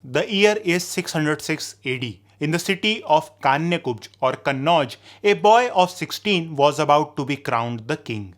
The year is 606 AD. In the city of Kanyakubj or Kannauj, a boy of 16 was about to be crowned the king.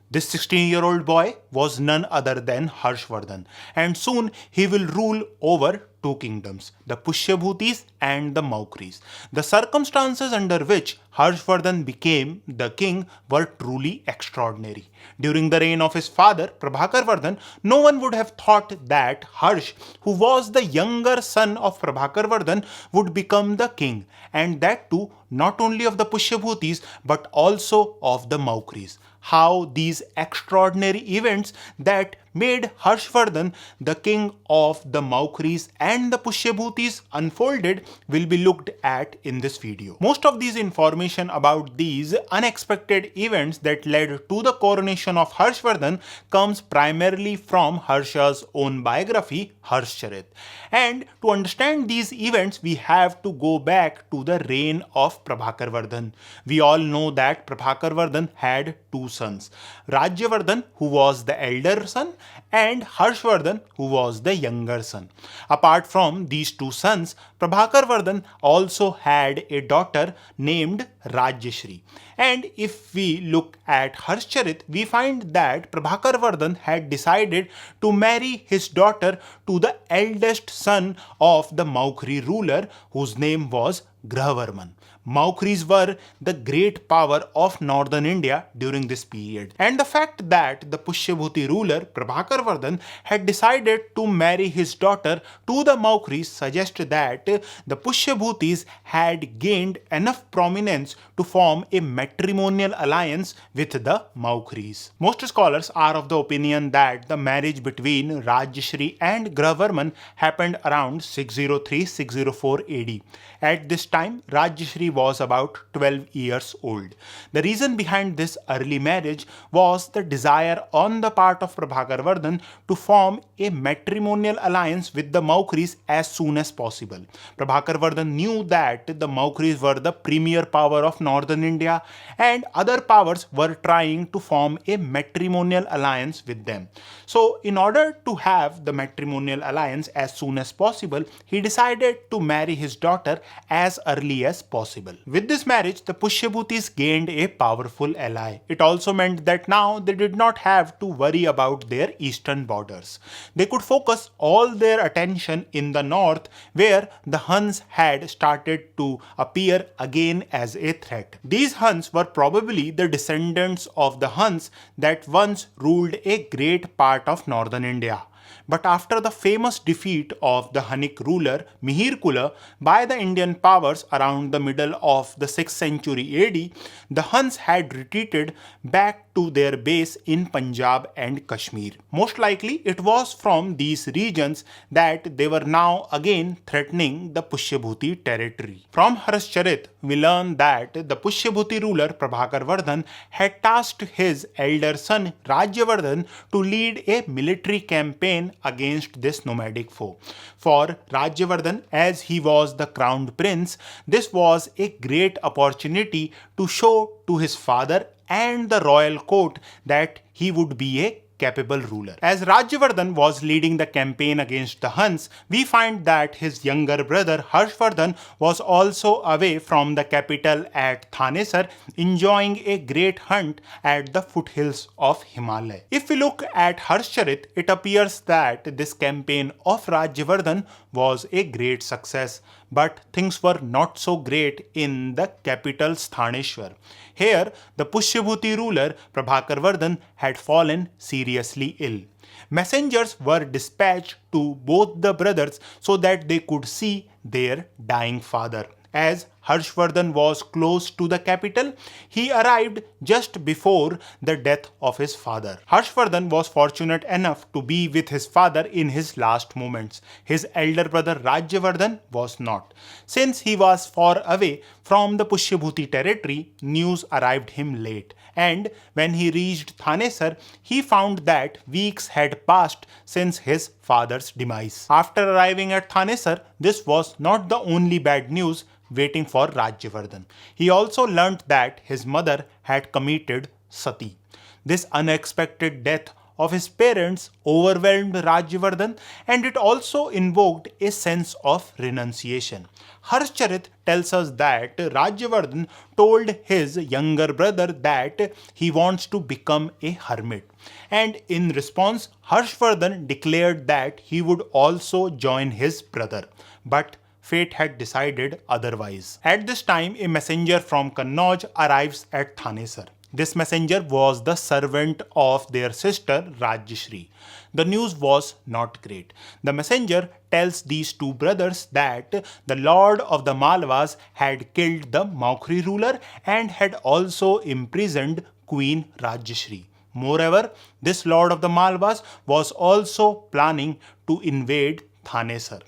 This 16-year-old boy was none other than Harshavardhan, and soon he will rule over two kingdoms, the Pushyabhutis and the Maukharis. The circumstances under which Harshavardhan became the king were truly extraordinary. During the reign of his father, Prabhakarvardhan, no one would have thought that Harsh, who was the younger son of Prabhakarvardhan, would become the king, and that too not only of the Pushyabhutis but also of the Maukharis. How these extraordinary events that made Harshavardhan the king of the Maukharis and the Pushyabhutis unfolded will be looked at in this video. Most of these information about these unexpected events that led to the coronation of Harshavardhan comes primarily from Harsha's own biography, Harsha-charita. And to understand these events, we have to go back to the reign of Prabhakarvardhan. We all know that Prabhakarvardhan had two sons, Rajyavardhan, who was the elder son, and Harshavardhan, who was the younger son. Apart from these two sons, Prabhakarvardhan also had a daughter named Rajyashri. And if we look at Harsha-charita, we find that Prabhakarvardhan had decided to marry his daughter to the eldest son of the Maukhari ruler, whose name was Grahavarman. Maukharis were the great power of northern India during this period. And the fact that the Pushyabhuti ruler Prabhakarvardhan had decided to marry his daughter to the Maukharis suggests that the Pushyabhutis had gained enough prominence to form a matrimonial alliance with the Maukharis. Most scholars are of the opinion that the marriage between Rajyashri and Grahavarman happened around 603-604 AD. At this time, Rajyashri was about 12 years old. The reason behind this early marriage was the desire on the part of Prabhakarvardhan to form a matrimonial alliance with the Maukharis as soon as possible. Prabhakarvardhan knew that the Maukharis were the premier power of northern India and other powers were trying to form a matrimonial alliance with them. So in order to have the matrimonial alliance as soon as possible, he decided to marry his daughter as early as possible. With this marriage, the Pushyabhutis gained a powerful ally. It also meant that now they did not have to worry about their eastern borders. They could focus all their attention in the north, where the Huns had started to appear again as a threat. These Huns were probably the descendants of the Huns that once ruled a great part of northern India. But after the famous defeat of the Hunnic ruler Mihir by the Indian powers around the middle of the 6th century AD, the Huns had retreated back to their base in Punjab and Kashmir. Most likely, it was from these regions that they were now again threatening the Pushyabhuti territory. From Harsha-charita, we learn that the Pushyabhuti ruler Prabhakarvardhan had tasked his elder son Rajyavardhan to lead a military campaign against this nomadic foe. For Rajyavardhan, as he was the crowned prince, this was a great opportunity to show to his father and the royal court that he would be a capable ruler. As Rajyavardhan was leading the campaign against the Huns, we find that his younger brother Harshavardhan was also away from the capital at Thanesar, enjoying a great hunt at the foothills of Himalaya. If we look at Harsha-charita, it appears that this campaign of Rajyavardhan was a great success, but things were not so great in the capital Thaneshwar. Here, the Pushyabhuti ruler Prabhakarvardhan had fallen seriously ill. Messengers were dispatched to both the brothers so that they could see their dying father. As Harshavardhan was close to the capital, he arrived just before the death of his father. Harshavardhan was fortunate enough to be with his father in his last moments. His elder brother Rajyavardhan was not. Since he was far away from the Pushyabhuti territory, news arrived him late. And when he reached Thanesar, he found that weeks had passed since his father's demise. After arriving at Thanesar, this was not the only bad news waiting for Rajyavardhan. He also learnt that his mother had committed sati. This unexpected death of his parents overwhelmed Rajyavardhan, and it also invoked a sense of renunciation. Harsha-charita tells us that Rajyavardhan told his younger brother that he wants to become a hermit, and in response, Harshavardhan declared that he would also join his brother. But fate had decided otherwise. At this time, a messenger from Kannauj arrives at Thanesar. This messenger was the servant of their sister Rajyashri. The news was not great. The messenger tells these two brothers that the lord of the Malwas had killed the Maukhari ruler and had also imprisoned Queen Rajyashri. Moreover, this lord of the Malwas was also planning to invade Thanesar.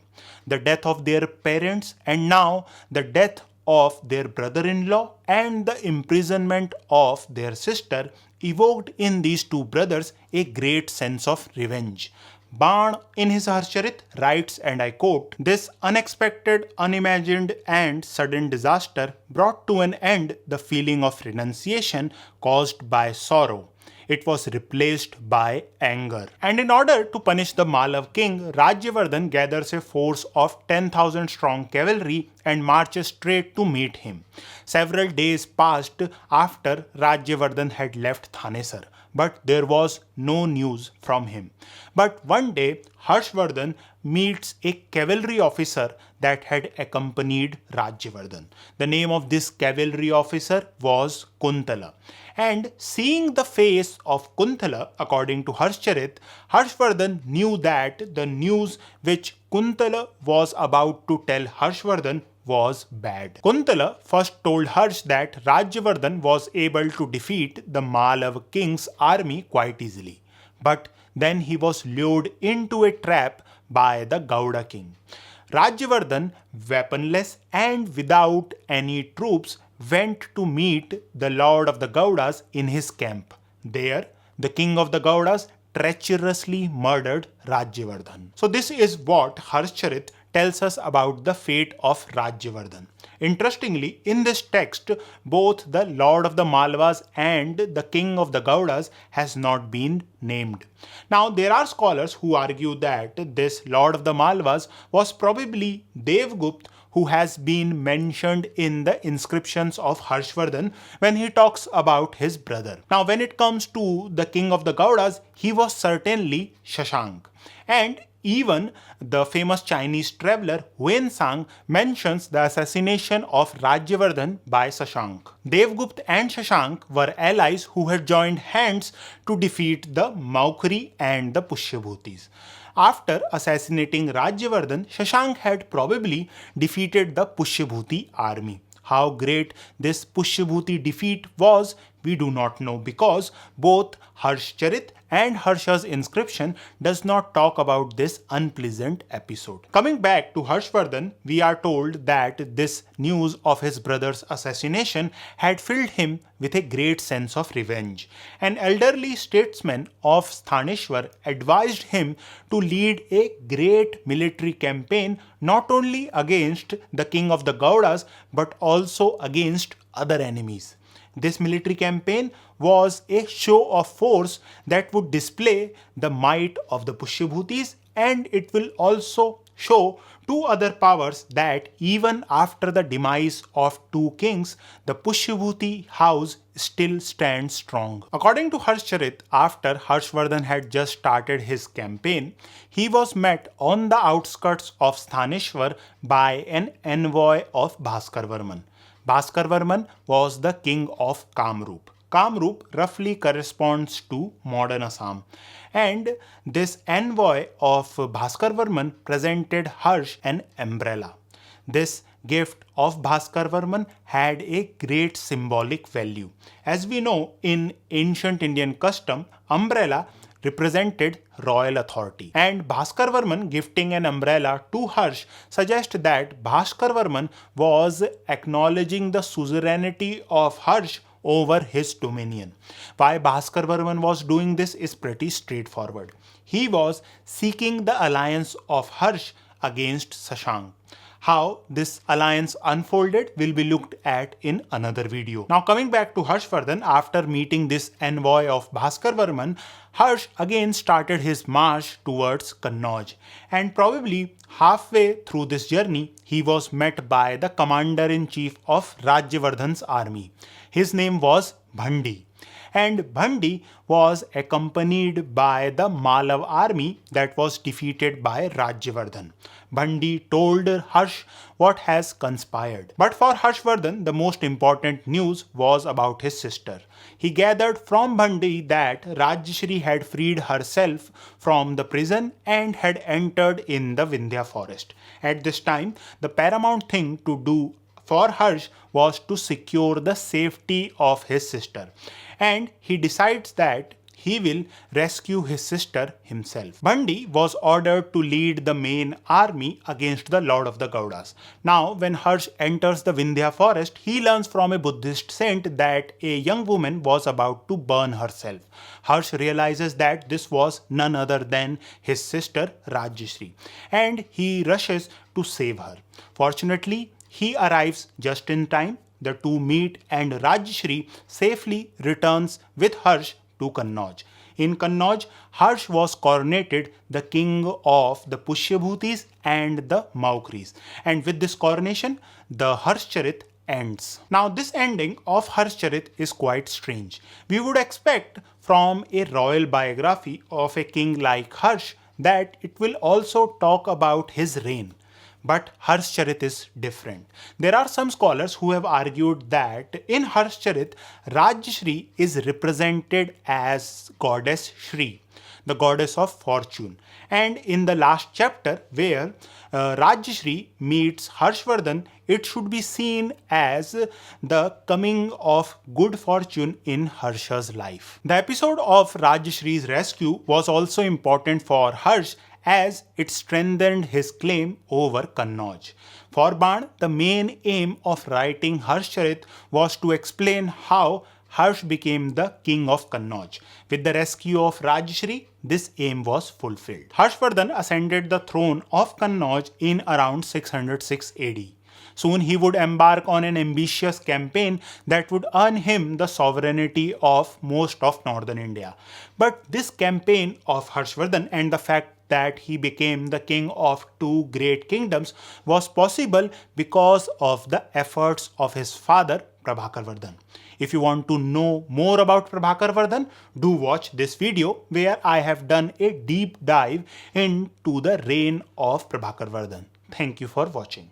The death of their parents and now the death of their brother-in-law and the imprisonment of their sister evoked in these two brothers a great sense of revenge. Bana in his Harsha-charita writes, and I quote, "This unexpected, unimagined and sudden disaster brought to an end the feeling of renunciation caused by sorrow. It was replaced by anger. And in order to punish the Malav king, Rajyavardhan gathers a force of 10,000 strong cavalry and marches straight to meet him. Several days passed after Rajyavardhan had left Thanesar, but there was no news from him. But one day, Harshavardhan meets a cavalry officer that had accompanied Rajyavardhan. The name of this cavalry officer was Kuntala. And seeing the face of Kuntala, according to Harsha-charita, Harshavardhan knew that the news which Kuntala was about to tell Harshavardhan was bad. Kuntala first told Harsh that Rajyavardhan was able to defeat the Malav king's army quite easily. But then he was lured into a trap by the Gauda king. Rajyavardhan, weaponless and without any troops, went to meet the lord of the Gaudas in his camp. There, the king of the Gaudas treacherously murdered Rajyavardhan. So this is what Harsha-charita tells us about the fate of Rajyavardhan. Interestingly, in this text, both the lord of the Malwas and the king of the Gaudas has not been named. Now, there are scholars who argue that this lord of the Malwas was probably Devgupta, who has been mentioned in the inscriptions of Harshavardhan when he talks about his brother. Now, when it comes to the king of the Gaudas, he was certainly Shashank. And even the famous Chinese traveler Huensang mentions the assassination of Rajyavardhan by Shashank. Devgupta and Shashank were allies who had joined hands to defeat the Maukhari and the Pushyabhutis. After assassinating Rajyavardhan, Shashank had probably defeated the Pushyabhuti army. How great this Pushyabhuti defeat was, we do not know, because both Harsha-charita and Harsha's inscription does not talk about this unpleasant episode. Coming back to Harshavardhan, we are told that this news of his brother's assassination had filled him with a great sense of revenge. An elderly statesman of Sthaneshwar advised him to lead a great military campaign not only against the king of the Gaudas but also against other enemies. This military campaign was a show of force that would display the might of the Pushyabhutis, and it will also show two other powers that even after the demise of two kings, the Pushyabhuti house still stands strong. According to Harsha-charita, after Harshavardhan had just started his campaign, he was met on the outskirts of Sthaneshwar by an envoy of Bhaskarvarman. Bhaskarvarman was the king of Kamrup. Kamrup roughly corresponds to modern Assam. And this envoy of Bhaskarvarman presented Harsh an umbrella. This gift of Bhaskarvarman had a great symbolic value. As we know, in ancient Indian custom, umbrella represented royal authority. And Bhaskarvarman gifting an umbrella to Harsh suggests that Bhaskarvarman was acknowledging the suzerainty of Harsh over his dominion. Why Bhaskarvarman was doing this is pretty straightforward. He was seeking the alliance of Harsh against Shashank. How this alliance unfolded will be looked at in another video. Now coming back to Harshavardhan, after meeting this envoy of Bhaskar, Harsh again started his march towards Kannauj, and probably halfway through this journey he was met by the commander-in-chief of Rajyavardhan's army. His name was Bhandi. And Bhandi was accompanied by the Malav army that was defeated by Rajyavardhan. Bhandi told Harsh what has conspired. But for Harshavardhan, the most important news was about his sister. He gathered from Bhandi that Rajyashri had freed herself from the prison and had entered in the Vindhya forest. At this time, the paramount thing to do for Harsh was to secure the safety of his sister, and he decides that he will rescue his sister himself. Bhandi was ordered to lead the main army against the Lord of the Gaudas. Now, when Harsh enters the Vindhya forest, he learns from a Buddhist saint that a young woman was about to burn herself. Harsh realizes that this was none other than his sister Rajyashri, and he rushes to save her. Fortunately, he arrives just in time. The two meet and Rajyashri safely returns with Harsh to Kannauj. In Kannauj, Harsh was coronated the king of the Pushyabhutis and the Maukharis. And with this coronation, the Harsha-charita ends. Now this ending of Harsha-charita is quite strange. We would expect from a royal biography of a king like Harsh that it will also talk about his reign. But Harsha-charita is different. There are some scholars who have argued that in Harsha-charita, Rajyashri is represented as goddess Shri, the goddess of fortune. And in the last chapter where Rajyashri meets Harshavardhan, it should be seen as the coming of good fortune in Harsha's life. The episode of Rajyashri's rescue was also important for Harsh, as it strengthened his claim over Kannauj. For Bana, the main aim of writing Harsha-charita was to explain how Harsh became the king of Kannauj. With the rescue of Rajyashri, this aim was fulfilled. Harshavardhan ascended the throne of Kannauj in around 606 AD. Soon he would embark on an ambitious campaign that would earn him the sovereignty of most of northern India. But this campaign of Harshavardhan and the fact that he became the king of two great kingdoms was possible because of the efforts of his father Prabhakarvardhan. If you want to know more about Prabhakarvardhan, do watch this video where I have done a deep dive into the reign of Prabhakarvardhan. Thank you for watching.